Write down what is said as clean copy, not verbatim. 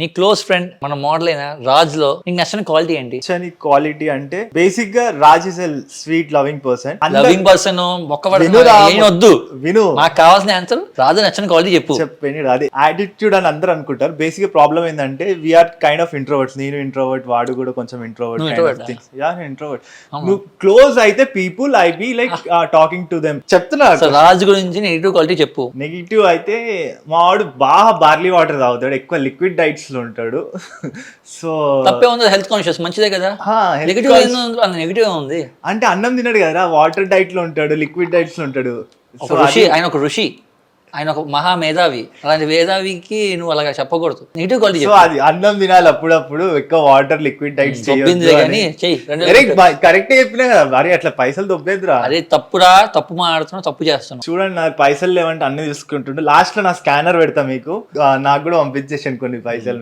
నీ close friend మన model అయిన రాజ్ లో నీకు నచ్చిన క్వాలిటీ ఏంటి? నచ్చని క్వాలిటీ అంటే బేసిక్ గా Raj is a sweet loving person. Loving person వద్దు, విను నాకు కావాల్సిన ఆన్సర్ రాజు నచ్చిన క్వాలిటీ చెప్పు. చెప్పేది అది యాటిట్యూడ్ అని అందరూ అనుకుంటారు. బేసిక్ ప్రాబ్లం ఏంటంటే వీఆర్ కైండ్ ఆఫ్ ఇంట్రోవర్ట్స్. నేను ఇంట్రోవర్ట్, వాడు కూడా కొంచెం ఇంట్రోవర్ట్. నువ్వు క్లోజ్ అయితే people I be like talking to them. చెప్తున్నా రాజు గురించి నెగిటివ్ క్వాలిటీ చెప్పు. నెగిటివ్ అయితే మా వాడు బాగా బార్లీ వాటర్ తాగుతాడు, ఎక్కువ లిక్విడ్ డైట్స్ లో ఉంటాడు. సో తప్పే ఉంది, హెల్త్ కాన్షియస్ మంచిదే కదా. నెగిటివ్ ఉంది అంటే అన్నం తినడు కదా, వాటర్ డైట్ లో ఉంటాడు, లిక్విడ్ డైట్స్ లో ఉంటాడు. ఆయన ఒక ఋషి, ఆయన ఒక మహా మేధావి. అలాంటి మేధావికి నువ్వు అలాగా చెప్పకూడదు. నెగిటివ్ క్వాలిటీ సో అది అన్నం తినాలి అప్పుడప్పుడు, ఎక్కువ వాటర్ లిక్విడ్ డైట్స్ కరెక్ట్ చెప్పినా కదా. మరి అట్లా పైసలు దొబ్బేద్దురా. అదే తప్పురా, తప్పు మాట్లాడుతున్నావు, తప్పు చేస్తున్నావు. చూడండి నాకు పైసలు లేవంటే అన్ని తీసుకుంటుండే. లాస్ట్ లో నా స్కానర్ పెడతా మీకు, నాకు కూడా పంపించేసాను కొన్ని పైసలు.